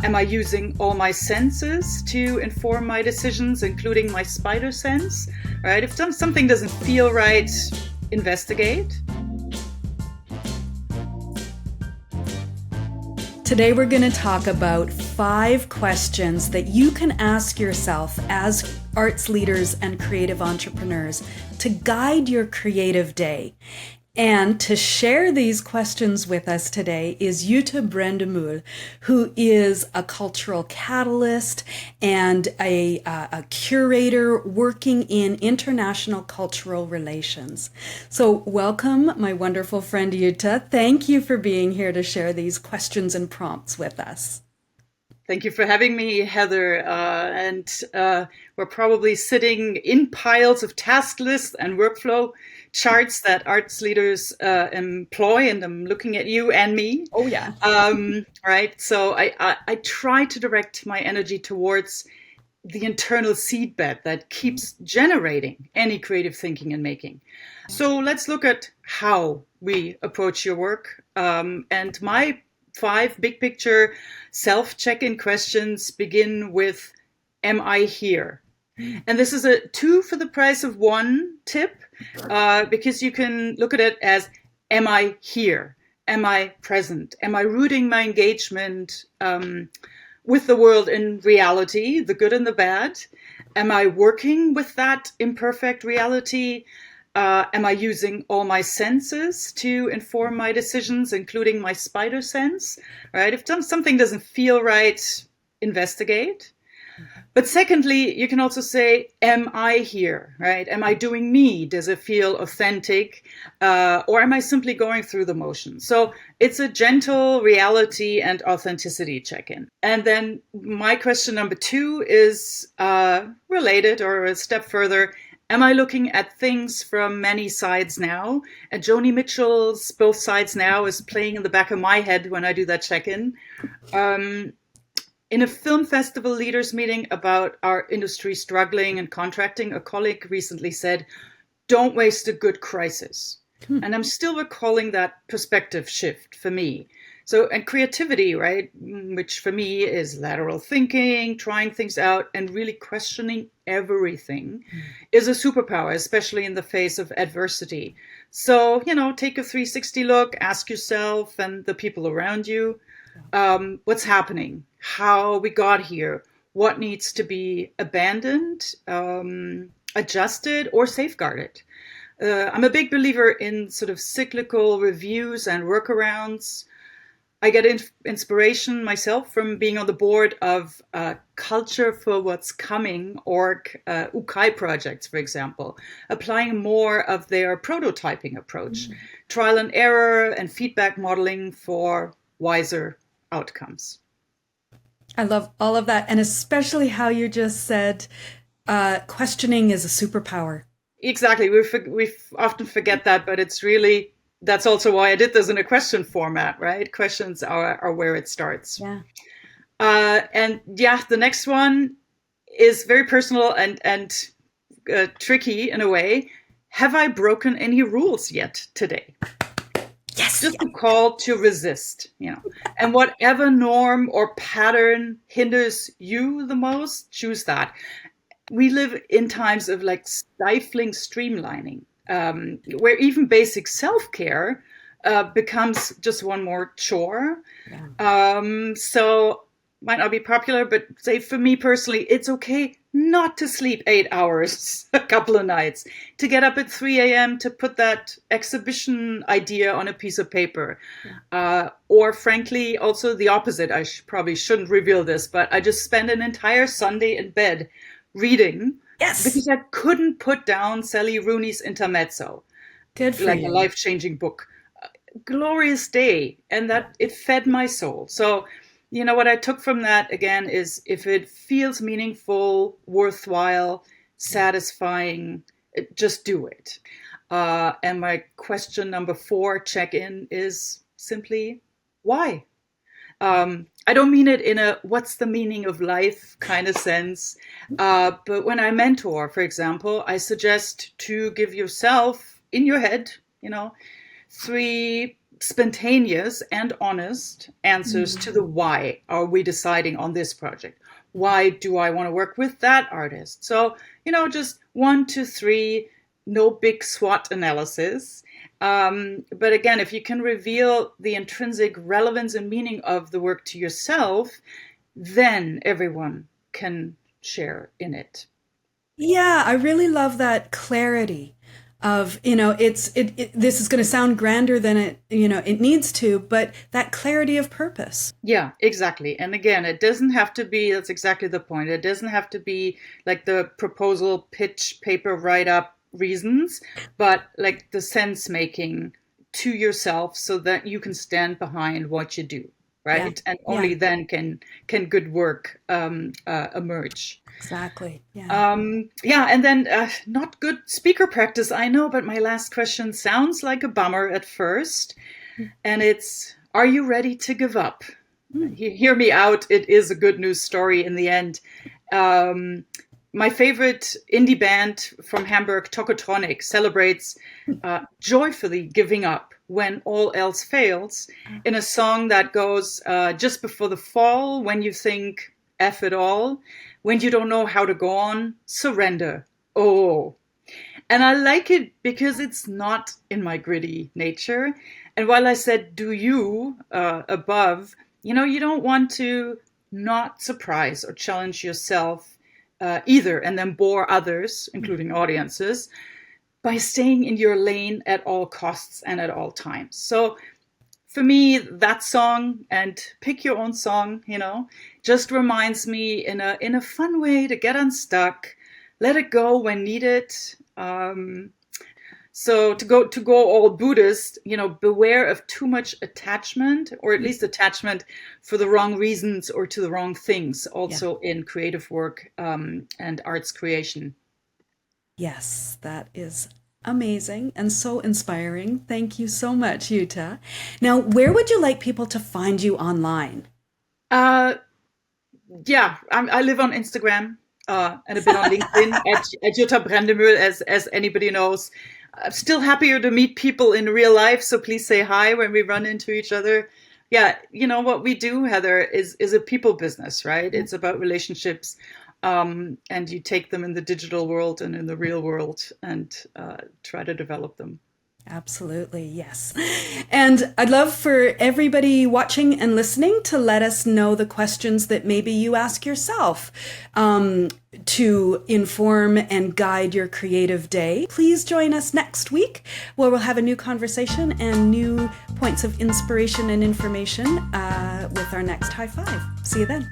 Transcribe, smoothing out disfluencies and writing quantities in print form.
Am I using all my senses to inform my decisions, including my spider sense? Right? If something doesn't feel right, investigate. Today we're going to talk about 5 questions that you can ask yourself as arts leaders and creative entrepreneurs to guide your creative day. And to share these questions with us today is Jutta Brendemühl, who is a cultural catalyst and a curator working in international cultural relations. So welcome, my wonderful friend Jutta. Thank you for being here to share these questions and prompts with us. Thank you for having me, Heather. We're probably sitting in piles of task lists and workflow charts that arts leaders employ, and I'm looking at you and me. Oh, yeah. Right. So I try to direct my energy towards the internal seedbed that keeps generating any creative thinking and making. So let's look at how we approach your work. And my 5 big picture self-check-in questions begin with, am I here? And this is a 2 for the price of 1 tip, because you can look at it as, am I here? Am I present? Am I rooting my engagement with the world in reality, the good and the bad? Am I working with that imperfect reality? Am I using all my senses to inform my decisions, including my spider sense? Right? If something doesn't feel right, investigate. But secondly, you can also say, am I here? Right? Am I doing me? Does it feel authentic? Or am I simply going through the motions? So it's a gentle reality and authenticity check-in. And then my question number 2 is related or a step further. Am I looking at things from many sides now? And Joni Mitchell's Both Sides Now is playing in the back of my head when I do that check-in. In a film festival leaders meeting about our industry struggling and contracting, a colleague recently said, don't waste a good crisis. And I'm still recalling that perspective shift for me. So, and creativity, right, which for me is lateral thinking, trying things out, and really questioning everything, is a superpower, especially in the face of adversity. So, take a 360 look, ask yourself and the people around you, what's happening, how we got here, what needs to be abandoned, adjusted, or safeguarded. I'm a big believer in sort of cyclical reviews and workarounds. I get inspiration myself from being on the board of Culture for What's Coming org, UKAI projects, for example, applying more of their prototyping approach, trial and error and feedback modeling for wiser outcomes. I love all of that. And especially how you just said, questioning is a superpower. Exactly. We often forget that, but it's really, that's also why I did this in a question format, right? Questions are where it starts. Yeah. The next one is very personal and tricky in a way. Have I broken any rules yet today? Yes. Just a call to resist, and whatever norm or pattern hinders you the most, choose that. We live in times of like stifling streamlining, where even basic self-care becomes just one more chore. Yeah. So might not be popular, but say for me personally, it's okay not to sleep 8 hours a couple of nights, to get up at 3 a.m. to put that exhibition idea on a piece of paper. Yeah. Or frankly, also the opposite. I probably shouldn't reveal this, but I just spent an entire Sunday in bed reading. Yes. Because I couldn't put down Sally Rooney's Intermezzo. Good for like you. A life-changing book. Glorious day. And that it fed my soul. So, what I took from that, again, is if it feels meaningful, worthwhile, satisfying, just do it. And my question number 4, check-in, is simply, why? I don't mean it in a what's the meaning of life kind of sense. But when I mentor, for example, I suggest to give yourself in your head, 3 spontaneous and honest answers to the why are we deciding on this project. Why do I want to work with that artist? So, just 1, 2, 3, no big SWOT analysis. But again, if you can reveal the intrinsic relevance and meaning of the work to yourself, then everyone can share in it. Yeah, I really love that clarity of, this is going to sound grander than it needs to, but that clarity of purpose. Yeah, exactly. And again, it doesn't have to be, that's exactly the point. It doesn't have to be like the proposal, pitch, paper, write up reasons, but like the sense making to yourself so that you can stand behind what you do. Right. Yeah. And only then can good work emerge. Exactly. Yeah. And then not good speaker practice, I know, but my last question sounds like a bummer at first. And it's, are you ready to give up? Hear me out. It is a good news story in the end. My favorite indie band from Hamburg, Tokotronic, celebrates joyfully giving up when all else fails in a song that goes just before the fall, when you think F it all, when you don't know how to go on, surrender. Oh. And I like it because it's not in my gritty nature. And while I said, do you above, you don't want to not surprise or challenge yourself either, and then bore others, including audiences, by staying in your lane at all costs and at all times. So for me, that song, and pick your own song, just reminds me in a fun way to get unstuck, let it go when needed. So to go all Buddhist, beware of too much attachment, or at least attachment for the wrong reasons or to the wrong things, also in creative work and arts creation. Yes, that is amazing and so inspiring. Thank you so much, Jutta. Now, where would you like people to find you online? I live on Instagram and a bit on LinkedIn at Jutta Brandemühl, as anybody knows. I'm still happier to meet people in real life, so please say hi when we run into each other. Yeah, what we do, Heather, is a people business, right? It's about relationships. And you take them in the digital world and in the real world and try to develop them. Absolutely, yes. And I'd love for everybody watching and listening to let us know the questions that maybe you ask yourself to inform and guide your creative day. Please join us next week where we'll have a new conversation and new points of inspiration and information with our next high five. See you then.